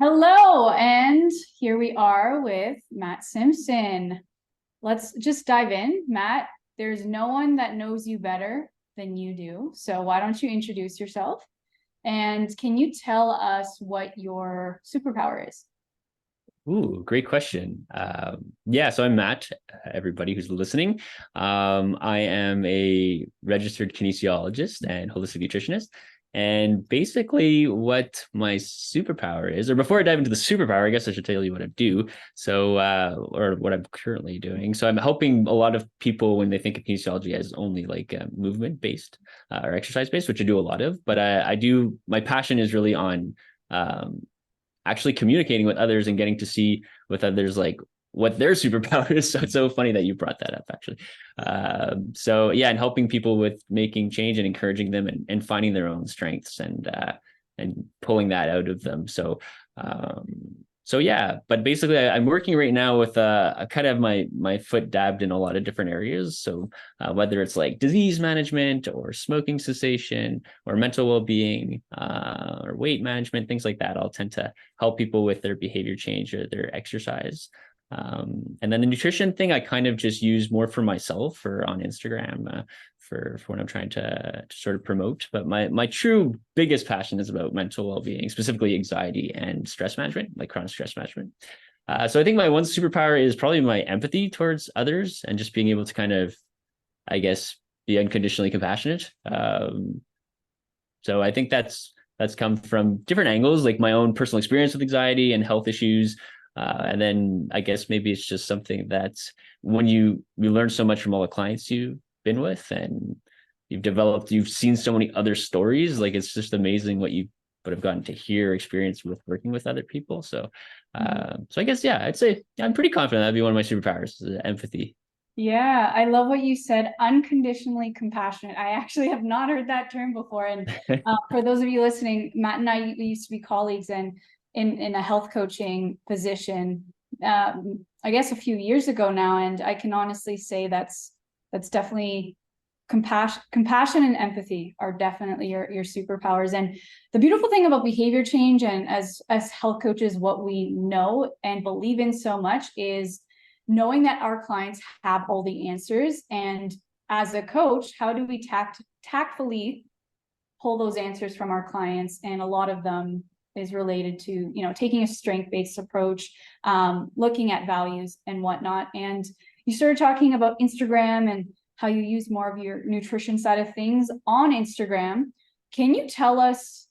Hello, and here we are with Matt Simpson. Let's just dive in. Matt, there's no one that knows you better than you do. So why don't you introduce yourself? And can you tell us what your superpower is? Ooh, great question. Yeah, so I'm Matt, everybody who's listening. I am a registered kinesiologist and holistic nutritionist. And basically, what my superpower is, or before I dive into the superpower, I guess I should tell you what I do. So, or what I'm currently doing. So, I'm helping a lot of people when they think of kinesiology as only like movement based or exercise based, which I do a lot of. But I do, my passion is really on actually communicating with others and getting to see with others like what their superpower is. So it's so funny that you brought that up, actually. So yeah, and helping people with making change and encouraging them and finding their own strengths and pulling that out of them. Um, so yeah, but basically I'm working right now with a kind of my foot dabbed in a lot of different areas. So whether it's like disease management or smoking cessation or mental well-being or weight management, things like that, I'll tend to help people with their behavior change or their exercise. And then the nutrition thing, I kind of just use more for myself or on Instagram for when I'm trying to sort of promote. But my true biggest passion is about mental well-being, specifically anxiety and stress management, like chronic stress management. So I think my one superpower is probably my empathy towards others and just being able to kind of, I guess, be unconditionally compassionate. So I think that's come from different angles, like my own personal experience with anxiety and health issues. And then I guess maybe it's just something that's when you learn so much from all the clients you've been with and you've seen so many other stories. Like it's just amazing what you would have gotten to hear, experience with working with other people. So I guess yeah, I'd say I'm pretty confident that'd be one of my superpowers, is empathy. Yeah, I love what you said, unconditionally compassionate. I actually have not heard that term before. And for those of you listening, Matt and I we used to be colleagues and in a health coaching position, I guess a few years ago now. And I can honestly say that's definitely compassion and empathy are definitely your superpowers. And the beautiful thing about behavior change and as health coaches, what we know and believe in so much is knowing that our clients have all the answers. And as a coach, how do we tactfully pull those answers from our clients? And a lot of them is related to, taking a strength-based approach, looking at values and whatnot. And you started talking about Instagram and how you use more of your nutrition side of things on Instagram. Can you tell us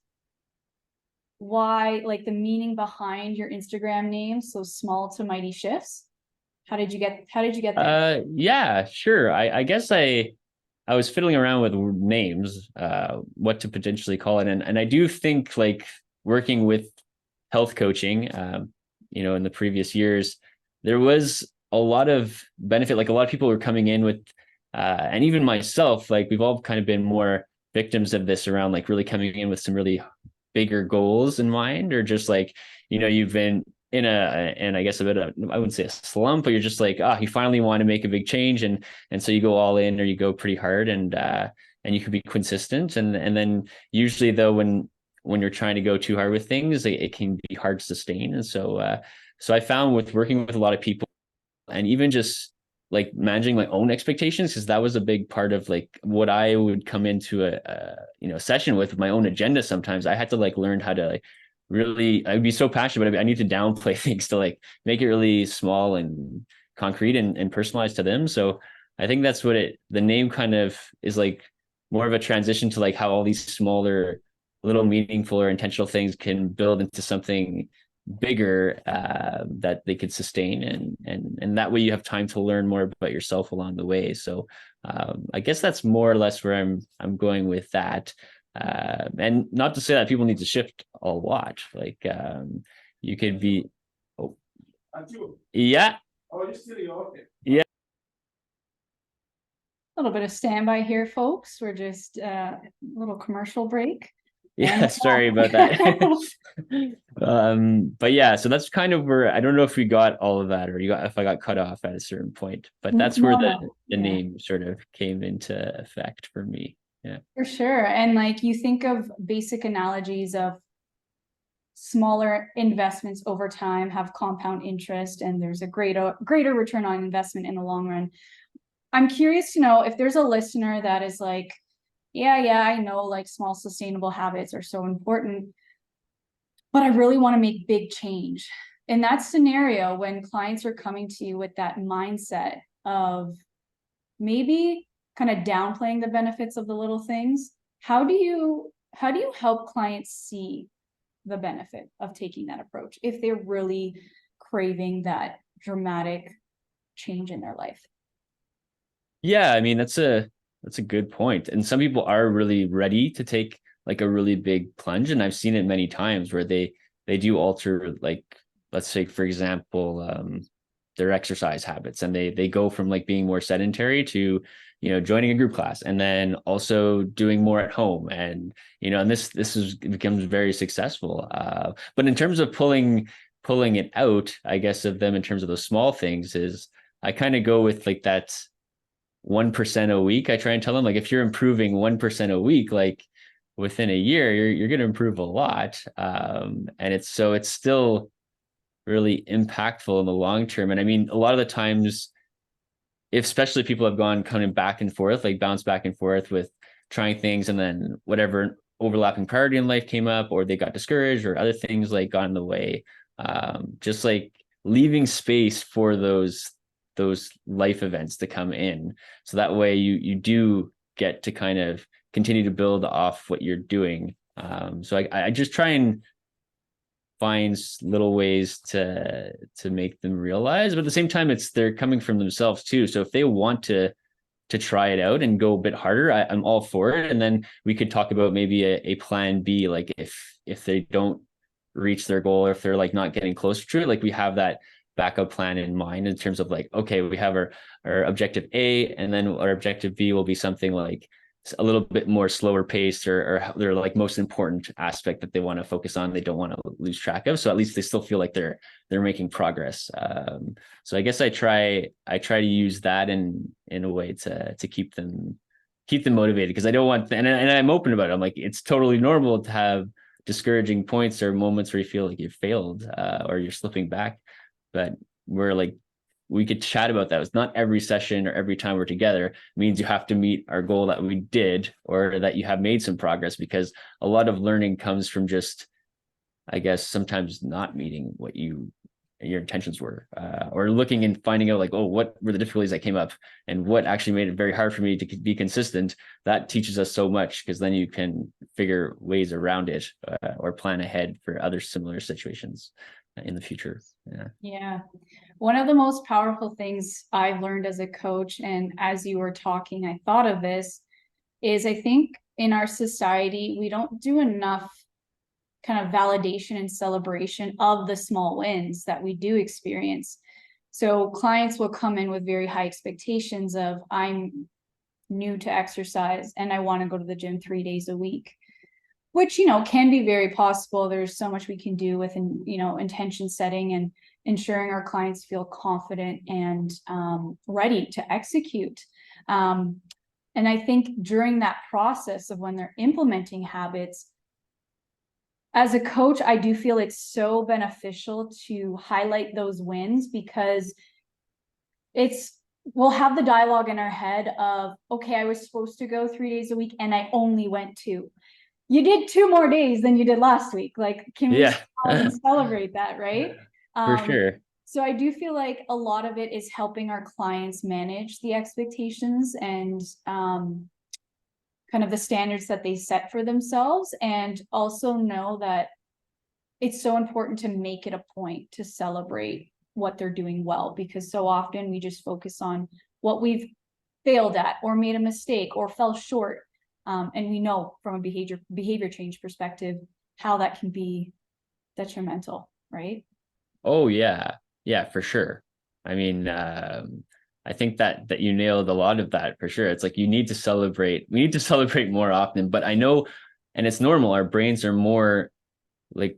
why, like the meaning behind your Instagram name, So Small to Mighty Shifts? How did you get there? Yeah, sure. I guess I was fiddling around with names, what to potentially call it. And I do think like working with health coaching, in the previous years, there was a lot of benefit. Like a lot of people were coming in with, and even myself, like we've all kind of been more victims of this around like really coming in with some really bigger goals in mind, or just like, you've been in and I guess a bit of, I wouldn't say a slump, but you're just like, you finally want to make a big change. And so you go all in or you go pretty hard and you can be consistent. And then usually though, when you're trying to go too hard with things, it can be hard to sustain. And so I found with working with a lot of people and even just like managing my own expectations, because that was a big part of like what I would come into a session with my own agenda. Sometimes I had to like learn how to like really, I'd be so passionate, but I need to downplay things to like make it really small and concrete and personalized to them. So I think that's what the name kind of is like, more of a transition to like how all these smaller little meaningful or intentional things can build into something bigger that they could sustain, and that way you have time to learn more about yourself along the way. So I guess that's more or less where I'm going with that. And not to say that people need to shift a lot. Like you could be, oh yeah, yeah. A little bit of standby here, folks. We're just a little commercial break. Yeah, sorry about that. But yeah, so that's kind of where I don't know if we got all of that or if I got cut off at a certain point, but that's where No, the yeah, name sort of came into effect for me. Yeah. for sure. And like you think of basic analogies of smaller investments over time have compound interest and there's a greater return on investment in the long run. I'm curious to know if there's a listener that is like, yeah, I know like small sustainable habits are so important, but I really want to make big change. In that scenario, when clients are coming to you with that mindset of maybe kind of downplaying the benefits of the little things, how do you help clients see the benefit of taking that approach if they're really craving that dramatic change in their life? Yeah, I mean that's a good point. And some people are really ready to take like a really big plunge, and I've seen it many times where they do alter, like, let's say for example, their exercise habits, and they go from like being more sedentary to, joining a group class, and then also doing more at home, and and this is becomes very successful. But in terms of pulling it out, I guess, of them in terms of those small things, is I kind of go with like that 1% a week. I try and tell them, like, if you're improving 1% a week, like within a year, you're going to improve a lot. And it's still really impactful in the long term. And I mean, a lot of the times, if especially people have gone coming back and forth, like bounce back and forth with trying things, and then whatever overlapping priority in life came up, or they got discouraged, or other things like got in the way. Just like leaving space for those life events to come in, so that way you do get to kind of continue to build off what you're doing. So I just try and find little ways to make them realize, but at the same time, they're coming from themselves too. So if they want to try it out and go a bit harder, I'm all for it. And then we could talk about maybe a plan B, like if they don't reach their goal, or if they're like not getting closer to it, like we have that backup plan in mind, in terms of like, okay, we have our objective A, and then our objective B will be something like a little bit more slower paced, or their like most important aspect that they want to focus on, they don't want to lose track of, so at least they still feel like they're making progress. So I guess I try to use that in a way to keep them motivated, because I don't want, and I'm open about it. I'm like, it's totally normal to have discouraging points or moments where you feel like you've failed, or you're slipping back, but we're like, we could chat about that. It's not every session or every time we're together means you have to meet our goal that we did, or that you have made some progress, because a lot of learning comes from just, I guess, sometimes not meeting what your intentions were, or looking and finding out like, oh, what were the difficulties that came up, and what actually made it very hard for me to be consistent. That teaches us so much, because then you can figure ways around it, or plan ahead for other similar situations in the future. Yeah. One of the most powerful things I've learned as a coach, and as you were talking, I thought of this, is I think in our society, we don't do enough kind of validation and celebration of the small wins that we do experience. So clients will come in with very high expectations of, I'm new to exercise and I want to go to the gym 3 days a week, which, can be very possible. There's so much we can do with, intention setting and ensuring our clients feel confident and ready to execute. And I think during that process of when they're implementing habits, as a coach, I do feel it's so beneficial to highlight those wins, because we'll have the dialogue in our head of, okay, I was supposed to go 3 days a week and I only went 2. You did 2 more days than you did last week. Like, can we celebrate that, right? For sure. So I do feel like a lot of it is helping our clients manage the expectations and kind of the standards that they set for themselves, and also know that it's so important to make it a point to celebrate what they're doing well, because so often we just focus on what we've failed at, or made a mistake, or fell short. And we know from a behavior change perspective how that can be detrimental, right? Oh yeah, for sure. I mean, I think that you nailed a lot of that for sure. It's like, we need to celebrate more often. But I know, and it's normal, our brains are more like,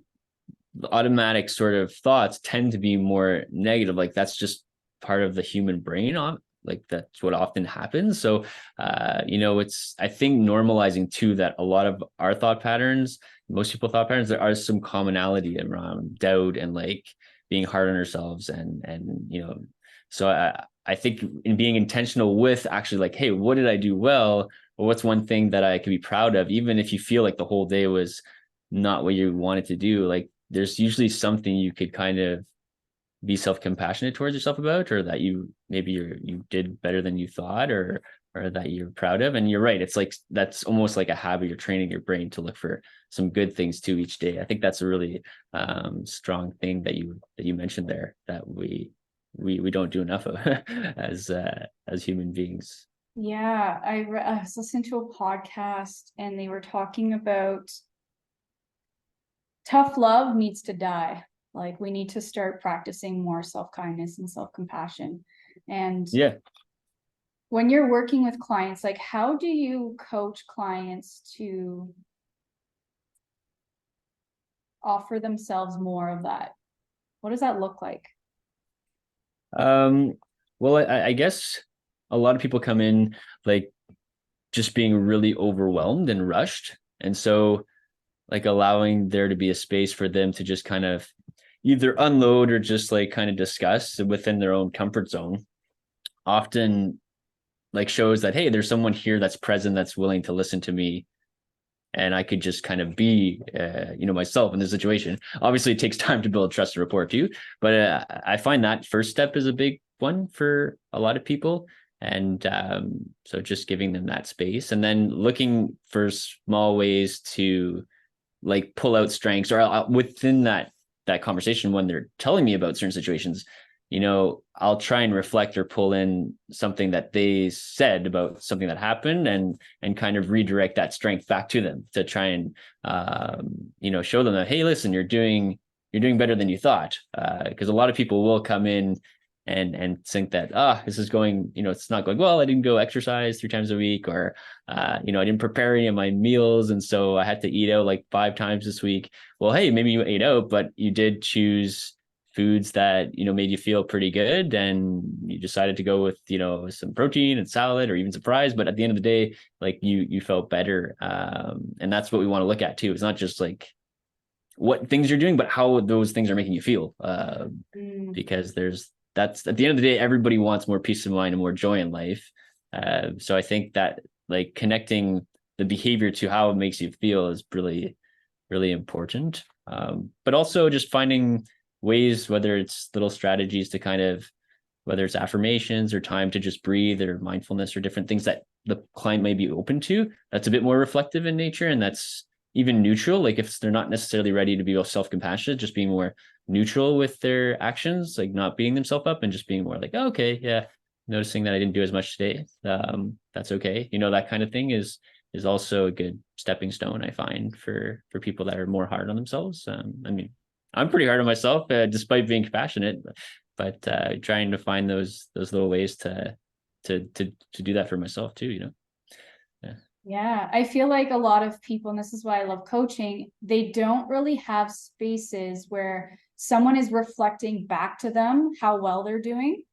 the automatic sort of thoughts tend to be more negative. Like, that's just part of the human brain. Like, that's what often happens. So, it's, I think, normalizing too, that a lot of our thought patterns most people thought patterns, there are some commonality around doubt and like being hard on ourselves and so I think in being intentional with actually like, hey, what did I do well? Or what's one thing that I could be proud of, even if you feel like the whole day was not what you wanted to do, like there's usually something you could kind of be self-compassionate towards yourself about, or that you did better than you thought, or that you're proud of. And you're right, it's like that's almost like a habit. You're training your brain to look for some good things too each day. I think that's a really strong thing that you mentioned there, that we don't do enough of as human beings. Yeah, I was listening to a podcast and they were talking about tough love needs to die. Like we need to start practicing more self-kindness and self-compassion. And Yeah. when you're working with clients, like how do you coach clients to offer themselves more of that? What does that look like? Well, I guess a lot of people come in like just being really overwhelmed and rushed. And so like allowing there to be a space for them to just kind of either unload or just like kind of discuss within their own comfort zone often like shows that, hey, there's someone here that's present, that's willing to listen to me, and I could just kind of be myself in this situation. Obviously it takes time to build trust and rapport too, but I find that first step is a big one for a lot of people. And so just giving them that space and then looking for small ways to like pull out strengths, or within that conversation when they're telling me about certain situations, I'll try and reflect or pull in something that they said about something that happened, and kind of redirect that strength back to them to try and show them that, hey, listen, you're doing better than you thought, because a lot of people will come in and think that this is going, it's not going well, I didn't go exercise 3 times a week, or I didn't prepare any of my meals, and so I had to eat out like 5 times this week. Well, hey, maybe you ate out, but you did choose foods that made you feel pretty good, and you decided to go with some protein and salad or even some fries, but at the end of the day, like you felt better. And that's what we want to look at too. It's not just like what things you're doing, but how those things are making you feel, because that's at the end of the day, everybody wants more peace of mind and more joy in life. So I think that like connecting the behavior to how it makes you feel is really, really important. But also just finding ways, whether it's little strategies to kind of, whether it's affirmations or time to just breathe or mindfulness or different things that the client may be open to, that's a bit more reflective in nature, and that's even neutral. Like if they're not necessarily ready to be self-compassionate, just being more neutral with their actions, like not beating themselves up and just being more like, oh, okay, yeah, noticing that I didn't do as much today, that's okay, that kind of thing is also a good stepping stone, I find, for people that are more hard on themselves. I mean, I'm pretty hard on myself, despite being compassionate, but trying to find those little ways to do that for myself too. Yeah. Yeah, I feel like a lot of people, and this is why I love coaching, they don't really have spaces where someone is reflecting back to them how well they're doing.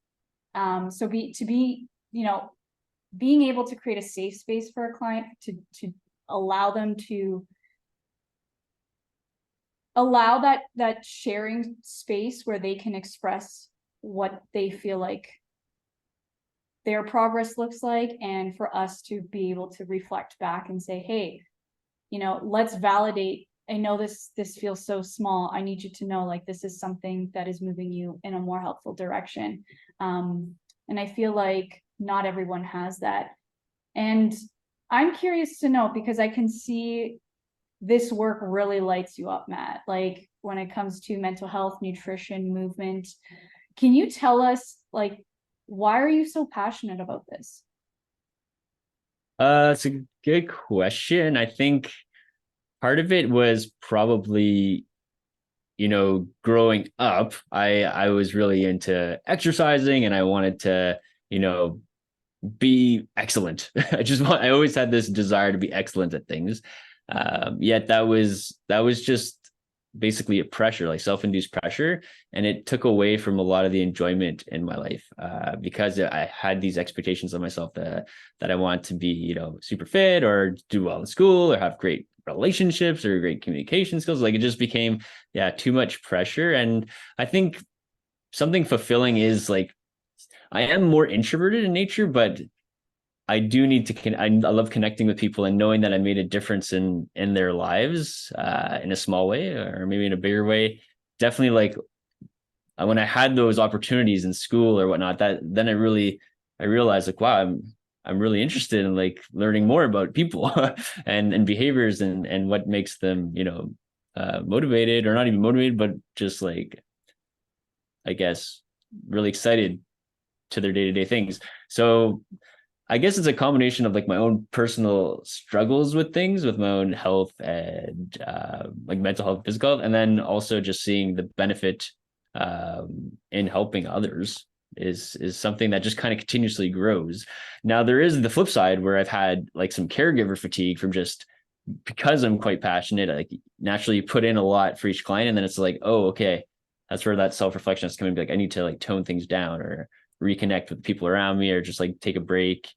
So being able to create a safe space for a client to allow them to allow that sharing space where they can express what they feel like their progress looks like, and for us to be able to reflect back and say, hey, let's validate. I know this feels so small. I need you to know, like, this is something that is moving you in a more helpful direction. And I feel like not everyone has that. And I'm curious to know, because I can see this work really lights you up, Matt, like when it comes to mental health, nutrition, movement. Can you tell us, like, why are you so passionate about this? It's a good question. I think part of it was probably, growing up, I was really into exercising and I wanted to, be excellent. I always had this desire to be excellent at things. Yet that was just basically a pressure, like self-induced pressure, and it took away from a lot of the enjoyment in my life, because I had these expectations of myself that I want to be super fit or do well in school or have great relationships or great communication skills. Like it just became, yeah, too much pressure. And I think something fulfilling is like, I am more introverted in nature, but I do need to I love connecting with people and knowing that I made a difference in their lives in a small way or maybe in a bigger way. Definitely like when I had those opportunities in school or whatnot, that then I realized like, wow, I'm really interested in like learning more about people and behaviors and what makes them, motivated or not even motivated, but just like, I guess, really excited to their day-to-day things. So I guess it's a combination of like my own personal struggles with things, with my own health and like mental health, physical health, and then also just seeing the benefit in helping others is something that just kind of continuously grows. Now there is the flip side where I've had like some caregiver fatigue from just because I'm quite passionate, I like naturally put in a lot for each client, and then it's like, oh, okay, that's where that self-reflection is coming. Like I need to like tone things down or reconnect with people around me or just like take a break.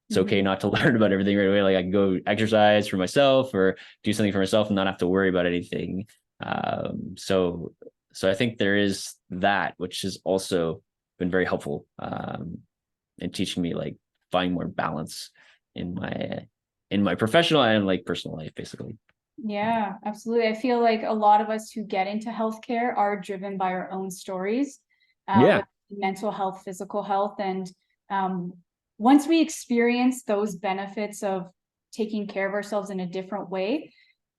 It's okay not to learn about everything right away. Like I can go exercise for myself or do something for myself and not have to worry about anything. So I think there is that, which has also been very helpful in teaching me like find more balance in my professional and like personal life, basically. Yeah, absolutely. I feel like a lot of us who get into healthcare are driven by our own stories, Yeah. with mental health, physical health. And um, once we experience those benefits of taking care of ourselves in a different way,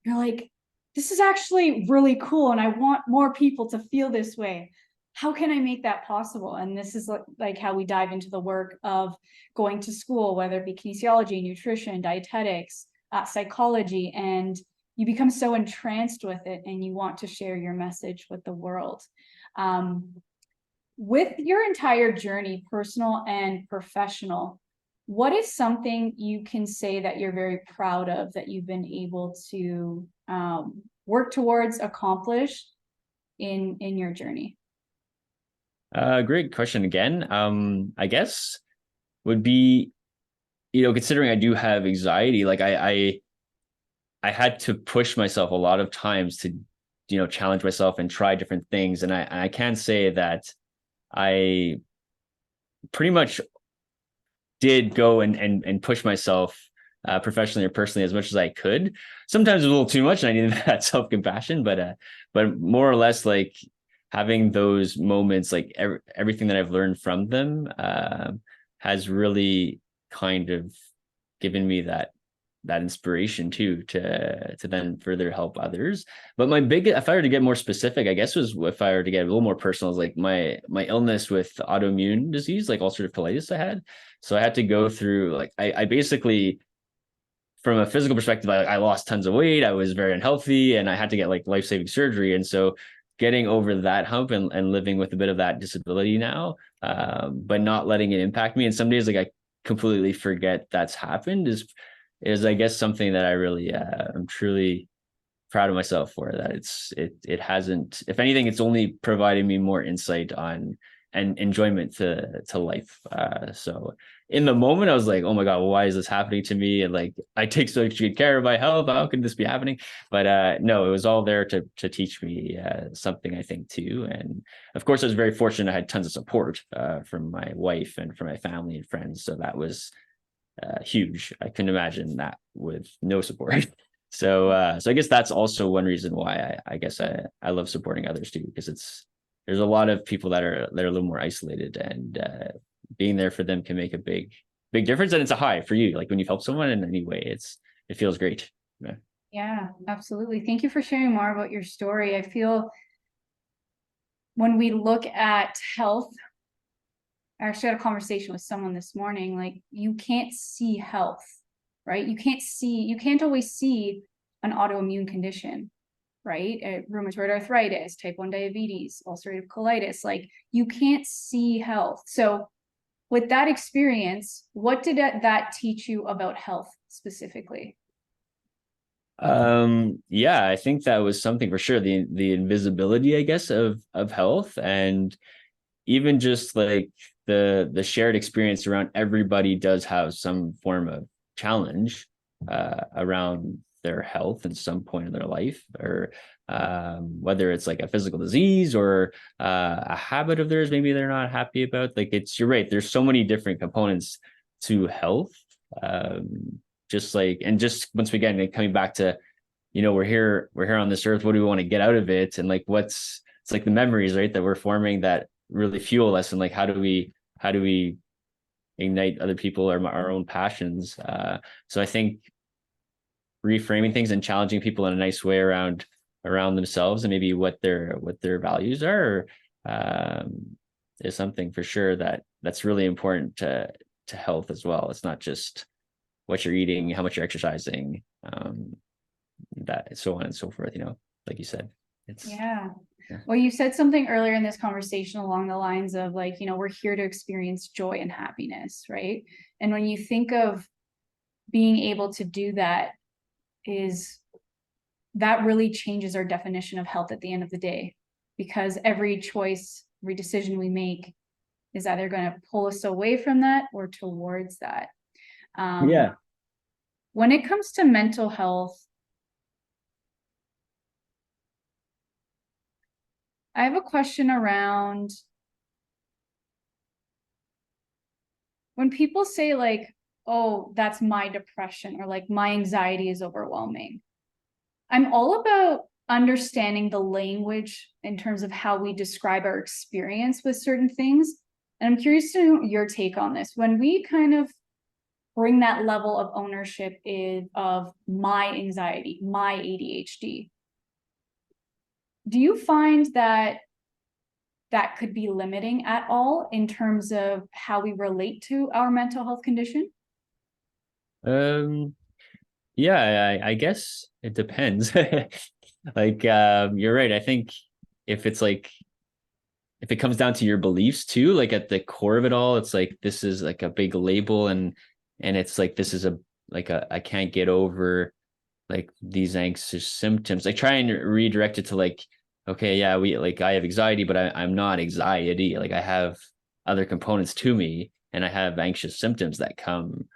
you're like, this is actually really cool. And I want more people to feel this way. How can I make that possible? And this is like how we dive into the work of going to school, whether it be kinesiology, nutrition, dietetics, psychology, and you become so entranced with it and you want to share your message with the world. With your entire journey, personal and professional, what is something you can say that you're very proud of that you've been able to work towards, accomplish in your journey? Great question again. I guess would be, considering I do have anxiety, like I had to push myself a lot of times to, challenge myself and try different things. And I can say that I pretty much did go and push myself professionally or personally as much as I could. Sometimes a little too much, and I needed that self compassion. But more or less, like having those moments, like everything that I've learned from them has really kind of given me that inspiration too to then further help others. But my big, if I were to get more specific, I guess was if I were to get a little more personal, is like my illness with autoimmune disease, like ulcerative colitis I had. So I had to go through like I basically, from a physical perspective, I lost tons of weight. I was very unhealthy and I had to get like life-saving surgery. And so getting over that hump and living with a bit of that disability now, but not letting it impact me. And some days like I completely forget that's happened is I guess something that I really I'm truly proud of myself for, that it hasn't, if anything, it's only provided me more insight on and enjoyment to life. So in the moment I was like, oh my God, well, why is this happening to me? And like I take such good care of my health. How could this be happening? But no, it was all there to teach me something, I think, too. And of course I was very fortunate. I had tons of support from my wife and from my family and friends. So that was huge. I couldn't imagine that with no support. So I guess that's also one reason why I guess I love supporting others too, because there's a lot of people that are a little more isolated, and being there for them can make a big difference. And it's a high for you, like when you've helped someone in any way, it feels great. Yeah. Yeah, absolutely. Thank you for sharing more about your story. I feel when we look at health, I actually had a conversation with someone this morning, like you can't see health, right? You can't always see an autoimmune condition, right? Rheumatoid arthritis, type 1 diabetes, ulcerative colitis, like you can't see health. So with that experience, what did that teach you about health specifically? Yeah, I think that was something for sure. The invisibility, I guess, of health, and even just like the shared experience around everybody does have some form of challenge around their health in some point in their life, or whether it's like a physical disease or a habit of theirs maybe they're not happy about. Like you're right, there's so many different components to health. Just like, and just once again, like coming back to, we're here on this earth, what do we want to get out of it, and like it's like the memories, right, that we're forming that really fuel us, and like how do we ignite other people or our own passions. So I think reframing things and challenging people in a nice way around themselves and maybe what their values are, is something for sure that's really important to health as well. It's not just what you're eating, how much you're exercising, that so on and so forth, like you said. Yeah. Well, you said something earlier in this conversation along the lines of like, we're here to experience joy and happiness, right? And when you think of being able to do that, that really changes our definition of health at the end of the day, because every choice, every decision we make is either going to pull us away from that or towards that. Yeah. When it comes to mental health, I have a question around when people say like, oh, that's my depression, or like my anxiety is overwhelming. I'm all about understanding the language in terms of how we describe our experience with certain things. And I'm curious to know your take on this. When we kind of bring that level of ownership of my anxiety, my ADHD, do you find that could be limiting at all in terms of how we relate to our mental health condition? Yeah, I guess it depends. Like, you're right. I think if it's like, if it comes down to your beliefs too, like at the core of it all, it's like, this is like a big label, and it's like, this is I can't get over like these anxious symptoms. Like try and redirect it to like, okay, yeah, I have anxiety, but I'm not anxiety. Like I have other components to me, and I have anxious symptoms that come.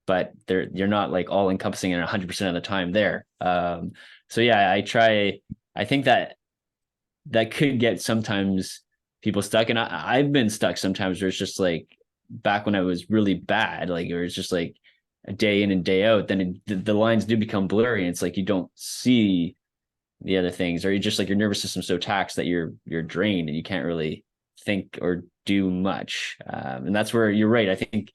But you're not like all encompassing and 100% of the time there. So yeah, I think that could get sometimes people stuck. And I've been stuck sometimes where it's just like back when I was really bad, like it was just like a day in and day out, then the lines do become blurry. And it's like you don't see the other things, or you just like your nervous system's so taxed that you're drained and you can't really think or do much. And that's where you're right. I think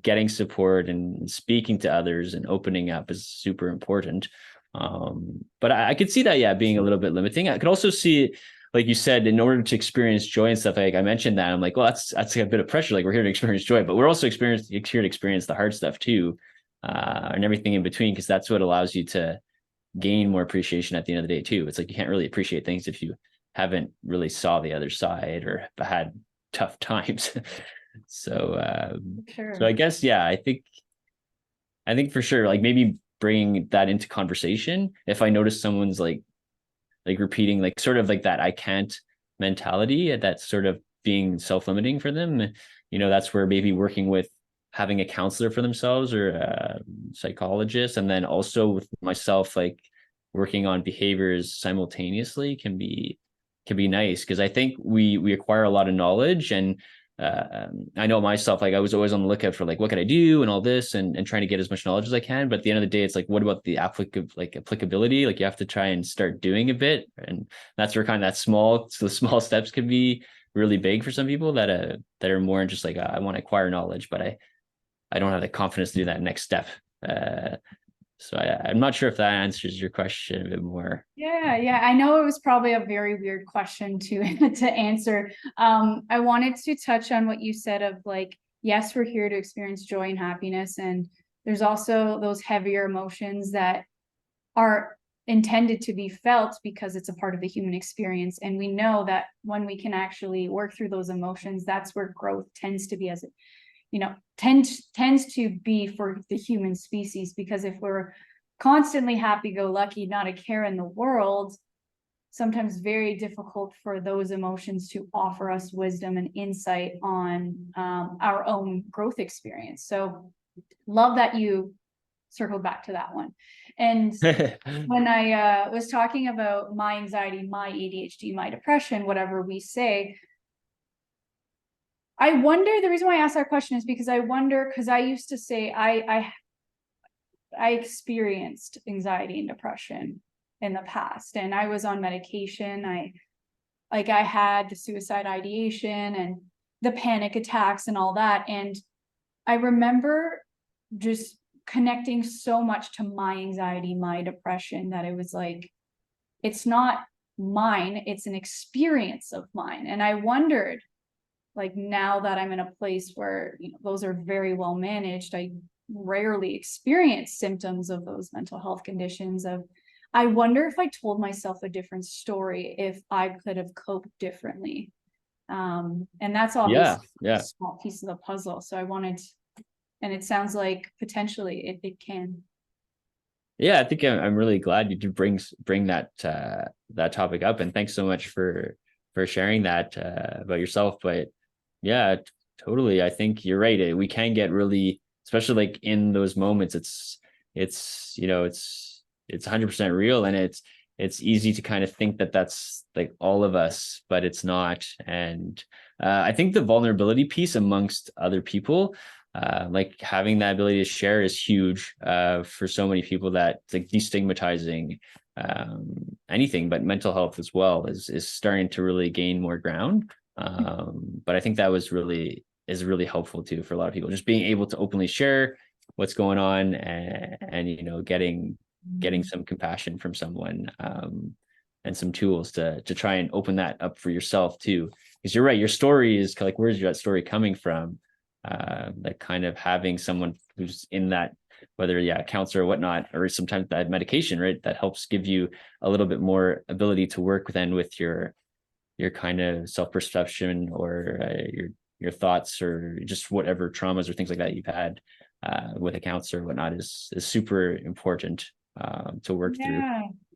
getting support and speaking to others and opening up is super important. But I could see that, yeah, being a little bit limiting. I could also see, like you said, in order to experience joy and stuff, like I mentioned that, I'm like, well, that's a bit of pressure. Like we're here to experience joy, but we're also here to experience the hard stuff too, and everything in between, because that's what allows you to gain more appreciation at the end of the day too. It's like you can't really appreciate things if you haven't really saw the other side or had tough times. So I guess, yeah, I think for sure, like maybe bringing that into conversation. If I notice someone's like repeating like sort of like that I can't mentality, that's sort of being self-limiting for them, that's where maybe working with having a counselor for themselves or a psychologist, and then also with myself, like working on behaviors simultaneously can be nice, because I think we acquire a lot of knowledge, and I know myself, like I was always on the lookout for like, what can I do and all this, and trying to get as much knowledge as I can. But at the end of the day, it's like, what about the applicability? Like you have to try and start doing a bit. And that's where kind of the small steps could be really big for some people that are more just like, I want to acquire knowledge, but I don't have the confidence to do that next step. So I'm not sure if that answers your question a bit more. Yeah. I know it was probably a very weird question to to answer. I wanted to touch on what you said of like, yes, we're here to experience joy and happiness, and there's also those heavier emotions that are intended to be felt because it's a part of the human experience. And we know that when we can actually work through those emotions, that's where growth tends to be, tends to be for the human species. Because if we're constantly happy-go-lucky, not a care in the world, sometimes very difficult for those emotions to offer us wisdom and insight on our own growth experience. So love that you circled back to that one. And when I was talking about my anxiety, my ADHD, my depression, whatever we say, I wonder, the reason why I asked that question is because I wonder, because I used to say I experienced anxiety and depression in the past, and I was on medication. I had the suicide ideation and the panic attacks and all that. And I remember just connecting so much to my anxiety, my depression, that it was like, it's not mine, it's an experience of mine. And I wondered, like, now that I'm in a place where, you know, those are very well managed, I rarely experience symptoms of those mental health conditions. I wonder if I told myself a different story, if I could have coped differently. And that's obviously a small piece of the puzzle. So I wanted, and it sounds like potentially it can. Yeah, I think I'm really glad you did bring that that topic up, and thanks so much for sharing that about yourself. But yeah, totally. I think you're right. We can get really, especially like in those moments, you know, it's 100% real, and it's easy to kind of think that that's like all of us, but it's not. And I think the vulnerability piece amongst other people, like having that ability to share, is huge for so many people, that like destigmatizing anything but mental health as well is starting to really gain more ground. But I think that is really helpful too for a lot of people, just being able to openly share what's going on, and you know, getting some compassion from someone, and some tools to try and open that up for yourself too. Because you're right, your story is like, where's that story coming from? Like kind of having someone who's in that, whether counselor or whatnot, or sometimes that medication, right, that helps give you a little bit more ability to work then with your kind of self-perception, or your thoughts, or just whatever traumas or things like that you've had with a counselor or whatnot, is super important to work through.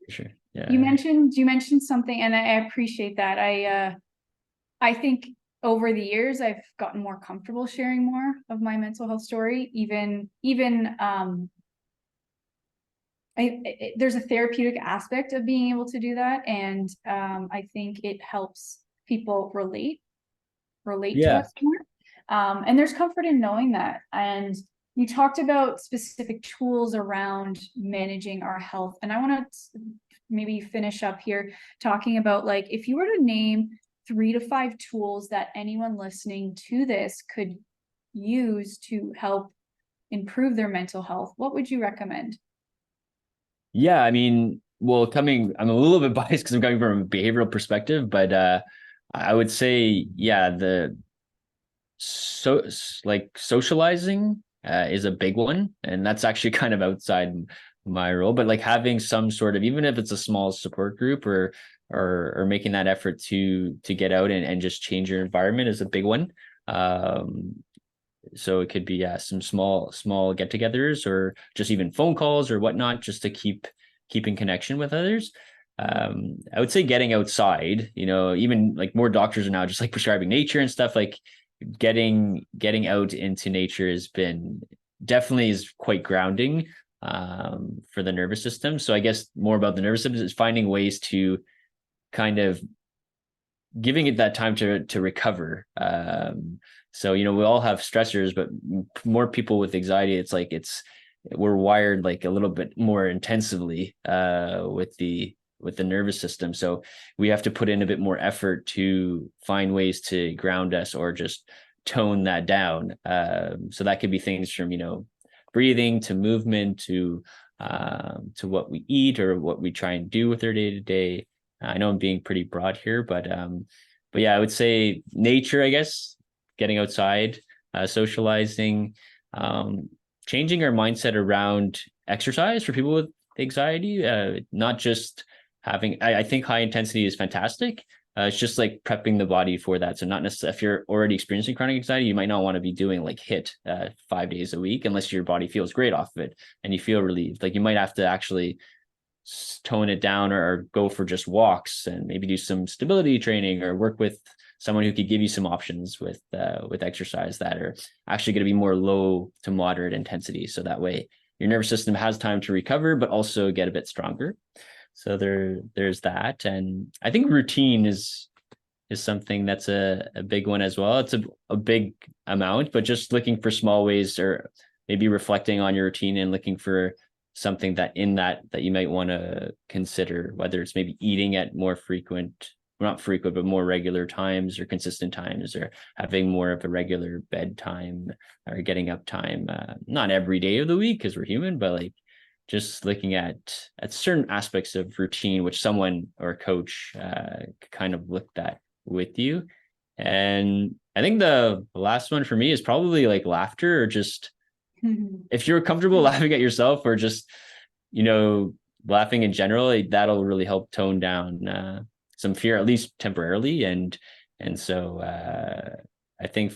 For sure. Yeah. You mentioned something, and I appreciate that. I think over the years I've gotten more comfortable sharing more of my mental health story. There's a therapeutic aspect of being able to do that, and I think it helps people relate to us more. And there's comfort in knowing that. And you talked about specific tools around managing our health, and I want to maybe finish up here talking about, like, if you were to name 3 to 5 tools that anyone listening to this could use to help improve their mental health, what would you recommend? Yeah, I mean, well, I'm a little bit biased because I'm coming from a behavioral perspective, but I would say, like socializing is a big one, and that's actually kind of outside my role. But like having some sort of, even if it's a small support group, or making that effort to get out and just change your environment, is a big one. So it could be some small get-togethers, or just even phone calls or whatnot, just to keep in connection with others. I would say getting outside, you know, even like more doctors are now just like prescribing nature and stuff. Like getting out into nature definitely is quite grounding for the nervous system. So I guess more about the nervous system is finding ways to kind of giving it that time to recover. So, you know, we all have stressors, but more people with anxiety, it's like we're wired like a little bit more intensively with the nervous system. So we have to put in a bit more effort to find ways to ground us, or just tone that down. So that could be things from, you know, breathing to movement to what we eat or what we try and do with our day to day. I know I'm being pretty broad here, but yeah, I would say nature, I guess, getting outside, socializing, changing our mindset around exercise for people with anxiety, not just having, I think high intensity is fantastic. It's just like prepping the body for that. So not necessarily, if you're already experiencing chronic anxiety, you might not want to be doing like HIIT 5 days a week, unless your body feels great off of it and you feel relieved. Like you might have to actually tone it down, or go for just walks, and maybe do some stability training, or work with someone who could give you some options with exercise that are actually going to be more low to moderate intensity. So that way your nervous system has time to recover, but also get a bit stronger. So there's that. And I think routine is something that's a big one as well. It's a big amount, but just looking for small ways, or maybe reflecting on your routine and looking for something that you might want to consider, whether it's maybe eating at more frequent, not frequent, but more regular times or consistent times, or having more of a regular bedtime or getting up time. Not every day of the week because we're human, but like just looking at certain aspects of routine, which someone or a coach kind of looked at with you. And I think the last one for me is probably like laughter, or just if you're comfortable laughing at yourself, or just, laughing in general, that'll really help tone down some fear, at least temporarily. And so I think,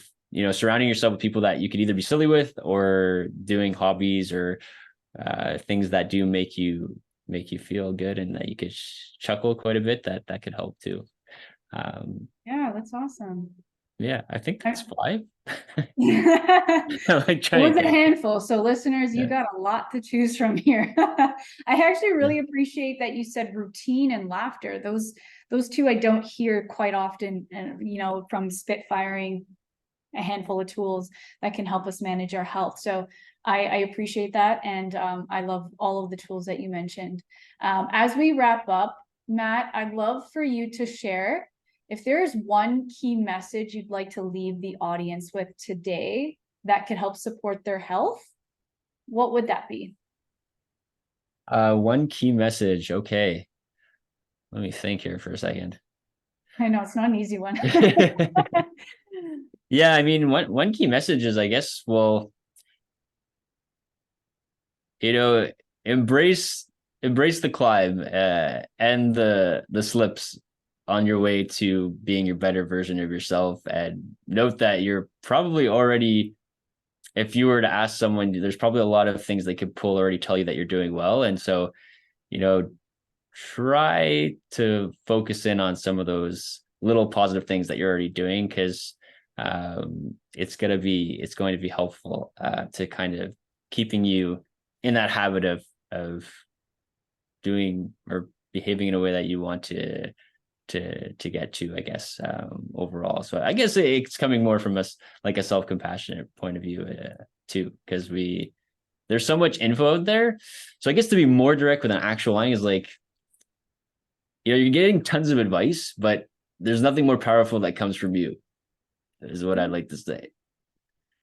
surrounding yourself with people that you could either be silly with, or doing hobbies or things that do make you feel good and that you could chuckle quite a bit, that could help too. Yeah, that's awesome. Yeah, I think that's 5. It Like trying was a to handful. So listeners, you Yeah. got a lot to choose from here. I actually really appreciate that you said routine and laughter. Those two I don't hear quite often, from spitfiring a handful of tools that can help us manage our health. So I appreciate that. And I love all of the tools that you mentioned. As we wrap up, Matt, I'd love for you to share if there is one key message you'd like to leave the audience with today that could help support their health, what would that be? One key message. Okay. Let me think here for a second. I know it's not an easy one. Yeah, I mean, one key message is, I guess, well, embrace the climb, and the slips on your way to being your better version of yourself. And note that you're probably already, if you were to ask someone, there's probably a lot of things they could pull already tell you that you're doing well. And so, try to focus in on some of those little positive things that you're already doing, because it's going to be helpful to kind of keeping you in that habit of doing or behaving in a way that you want to get to, I guess, overall. So I guess it's coming more from us, like a self-compassionate point of view too, because there's so much info out there. So I guess to be more direct with an actual line is like, you're getting tons of advice, but there's nothing more powerful that comes from you, is what I'd like to say.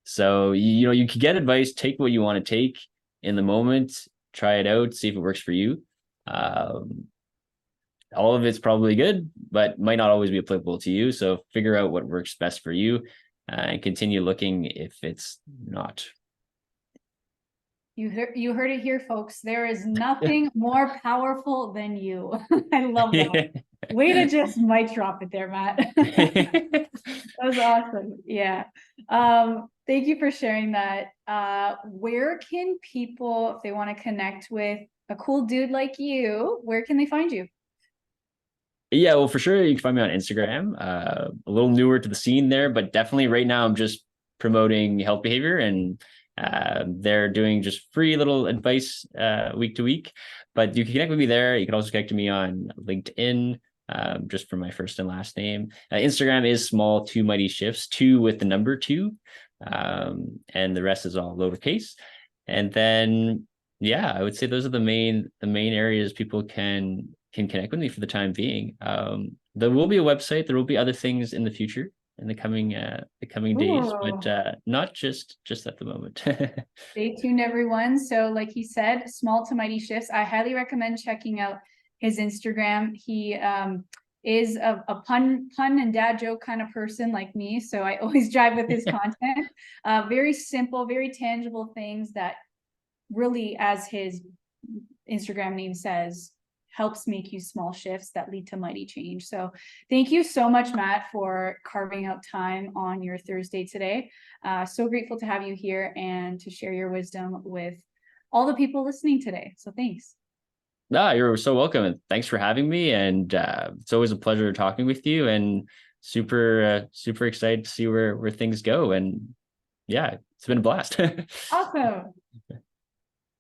So, you can get advice, take what you want to take in the moment, try it out, see if it works for you. All of it's probably good, but might not always be applicable to you. So figure out what works best for you, and continue looking if it's not. You heard it here, folks. There is nothing more powerful than you. I love that. Way to just mic drop it there, Matt. That was awesome. Yeah. Thank you for sharing that. Where can people, if they want to connect with a cool dude like you, where can they find you? Yeah, well, for sure, you can find me on Instagram. A little newer to the scene there, but definitely right now I'm just promoting health behavior, and they're doing just free little advice week to week. But you can connect with me there. You can also connect to me on LinkedIn, just for my first and last name. Instagram is small 2 mighty shifts, 2 with the number 2, and the rest is all lowercase. And then, yeah, I would say those are the main areas people can connect with me for the time being. There will be a website. There will be other things in the future, in the coming days, but not just at the moment. Stay tuned, everyone. So like he said, small to mighty shifts. I highly recommend checking out his Instagram. He is a pun and dad joke kind of person like me. So I always drive with his content. Very simple, very tangible things that really, as his Instagram name says, helps make you small shifts that lead to mighty change. So thank you so much, Matt, for carving out time on your Thursday today. So grateful to have you here and to share your wisdom with all the people listening today. So thanks. No, you're so welcome, and thanks for having me. And it's always a pleasure talking with you, and super excited to see where things go. And yeah, it's been a blast. Awesome.